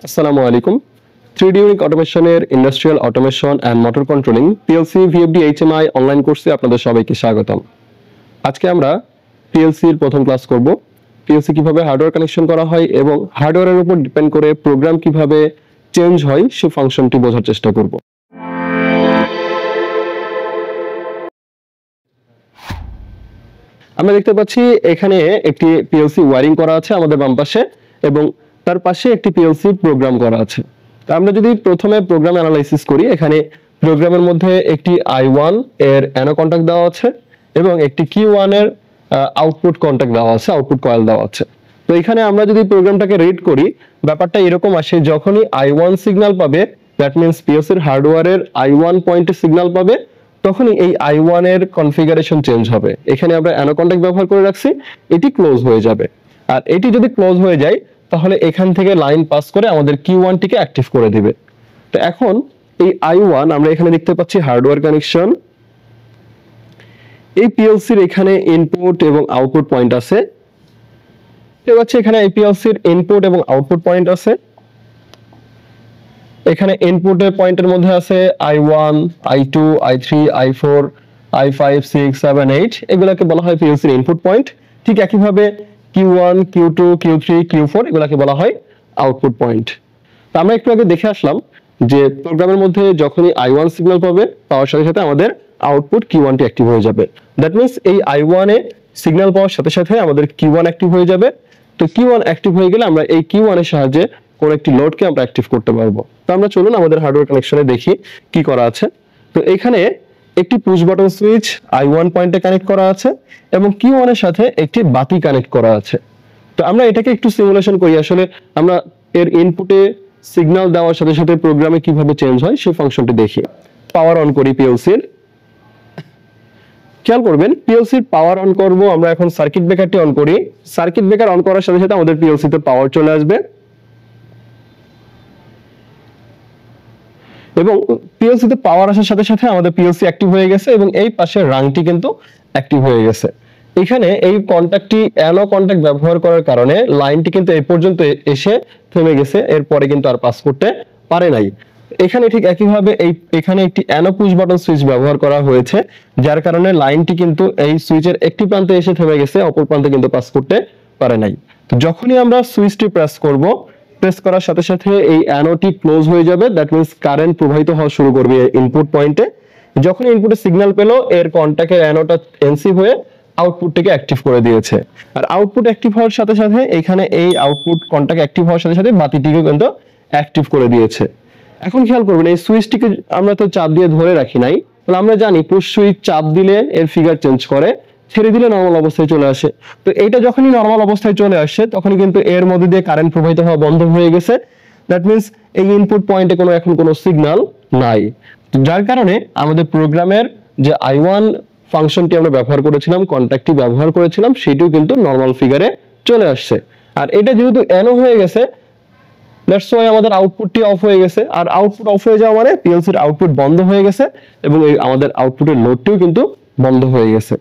আসসালামু আলাইকুম। 3D unique অটোমেশনের industrial automation and motor controlling PLC VFD HMI online কোর্সে আপনাদের সবাইকে স্বাগতম। আজকে আমরা পিএলসির প্রথম ক্লাস করব। পিএলসি কিভাবে হার্ডওয়্যার কানেকশন করা হয় এবং হার্ডওয়্যারের উপর ডিপেন্ড করে প্রোগ্রাম কিভাবে চেঞ্জ হয় সেই ফাংশনটি বোঝার চেষ্টা করব। আমরা দেখতে পাচ্ছি এখানে একটি পিএলসি ওয়্যারিং করা আছে আমাদের বাম পাশে এবং তার পাশে একটি পিএলসি প্রোগ্রাম করা আছে। তো আমরা যদি প্রথমে প্রোগ্রাম অ্যানালাইসিস করি, এখানে প্রোগ্রামের মধ্যে একটি I1 এর অ্যানো কন্টাক্ট দেওয়া আছে এবং একটি Q1 এর আউটপুট কন্টাক্ট দেওয়া আছে, আউটপুট কয়েল দেওয়া আছে। তো এখানে আমরা যদি প্রোগ্রামটাকে রিড করি, ব্যাপারটা এরকম আসে, যখনই I1 সিগন্যাল পাবে, দ্যাট মিন্স পিএলসির হার্ডওয়্যারের I1 পয়েন্টে সিগন্যাল পাবে, তখনই এই I1 এর কনফিগারেশন চেঞ্জ হবে। এখানে আমরা অ্যানো কন্টাক্ট ব্যবহার করে রাখছি, এটি ক্লোজ হয়ে যাবে। আর এটি যদি ক্লোজ হয়ে যায় তাহলে এখান থেকে লাইন পাস করে আমাদের Q1 টিকে অ্যাক্টিভ করে দিবে। তো এখন এই I1 আমরা এখানে দেখতে পাচ্ছি হার্ডওয়্যার কানেকশন। এই পিএলসির এখানে ইনপুট এবং আউটপুট পয়েন্ট আছে। দেখতে পাচ্ছি এখানে এই পিএলসির ইনপুট এবং আউটপুট পয়েন্ট আছে। এখানে ইনপুটের পয়েন্টের মধ্যে আছে I1, I2, I3, I4, I5, 6, 7, 8, এগুলোকে বলা হয় পিএলসির ইনপুট পয়েন্ট। ঠিক একইভাবে Q1, Q2, Q3, Q4 এগুলোকে বলা হয় আউটপুট পয়েন্ট। তো আমরা একটু আগে দেখে আসলাম যে প্রোগ্রামের মধ্যে যখনই I1 সিগন্যাল পাবে, পাওয়ার সাথে সাথে আমাদের আউটপুট Q1 টি অ্যাক্টিভ হয়ে যাবে। দ্যাট মিন্স এই I1 এ সিগন্যাল পাওয়ার সাথে সাথে আমাদের Q1 অ্যাক্টিভ হয়ে যাবে। তো Q1 অ্যাক্টিভ হয়ে গেলে আমরা এই Q1 এর সাহায্যে কোন একটি লোডকে আমরা অ্যাক্টিভ করতে পারবো। তো আমরা চলুন আমাদের হার্ডওয়্যার কানেকশনে দেখি কি করা আছে। তো এখানে একটি পুশ বাটন সুইচ I1 পয়েন্টে কানেক্ট করা আছে এবং Q1 এর সাথে একটি বাতি কানেক্ট করা আছে। তো আমরা এটাকে একটু সিমুলেশন করি, আসলে আমরা এর ইনপুটে সিগন্যাল দেওয়ার সাথে সাথে প্রোগ্রামে কিভাবে চেঞ্জ হয় সেই ফাংশনটি দেখি। পাওয়ার অন করি পিএলসির। খেয়াল করবেন পিএলসির পাওয়ার অন করব, আমরা এখন সার্কিট ব্রেকারটি অন করি। সার্কিট ব্রেকার অন করার সাথে সাথে আমাদের পিএলসি তে পাওয়ার চলে আসবে এবং পিএলসি তে পাওয়ার আসার সাথে সাথে আমাদের পিএলসি অ্যাক্টিভ হয়ে গেছে এবং এই পাশের রাংটি কিন্তু অ্যাক্টিভ হয়ে গেছে। এখানে এই কন্টাক্টটি অ্যানো কন্টাক্ট ব্যবহার করার কারণে লাইনটি কিন্তু এই পর্যন্ত এসে থেমে গেছে, এরপরে কিন্তু আর পাস করতে পারে নাই। এখানে ঠিক একইভাবে এখানে একটি অ্যানো পুশ বাটন সুইচ ব্যবহার করা হয়েছে, যার কারণে লাইনটি কিন্তু এই সুইচের একটি প্রান্তে এসে থেমে গেছে, অপর প্রান্তে কিন্তু পাস করতে পারে নাই। তো যখনই আমরা সুইচটি প্রেস করব, প্রেস করার সাথে সাথে এই অ্যানোটি ক্লোজ হয়ে যাবে। দ্যাট মিন্স কারেন্ট প্রবাহিত হওয়া শুরু করবে ইনপুট পয়েন্টে। যখন ইনপুটে সিগন্যাল পেল, এর কন্টাক্টের অ্যানোটা এনসি হয়ে আউটপুটটিকে অ্যাক্টিভ করে দিয়েছে। আর আউটপুট অ্যাক্টিভ হওয়ার সাথে সাথে এখানে এই আউটপুট কন্টাক্ট অ্যাক্টিভ হওয়ার সাথে সাথে বাতিটিকে কিন্তু অ্যাক্টিভ করে দিয়েছে। এখন খেয়াল করবেন এই সুইচটিকে আমরা তো চাপ দিয়ে ধরে রাখি নাই, তাহলে আমরা জানি পুশ সুইচ চাপ দিলে এর ফিগার চেঞ্জ করে, ছেড়ে দিলে নরমাল অবস্থায় চলে আসে। তো এইটা যখনই নরমাল অবস্থায় চলে আসে তখনই কিন্তু এর মধ্যে দিয়ে কারেন্ট প্রবাহিত হওয়া বন্ধ হয়ে গেছে। দ্যাট মিন্স এই ইনপুট পয়েন্টে এখন কোনো সিগন্যাল নাই, যার কারণে আমাদের প্রোগ্রামের যে I1 ফাংশনটি আমরা ব্যবহার করেছিলাম, কন্টাক্টটি ব্যবহার করেছিলাম, সেটিও কিন্তু নরমাল ফিগারে চলে আসছে। আর এটা যেহেতু অ্যানো হয়ে গেছে, দ্যাটস ওয়াই আমাদের আউটপুটটি অফ হয়ে গেছে। আর আউটপুট অফ হয়ে যাওয়া মানে পিএলসির আউটপুট বন্ধ হয়ে গেছে এবং এই আমাদের আউটপুটের লোডটিও কিন্তু বন্ধ হয়ে গেছে।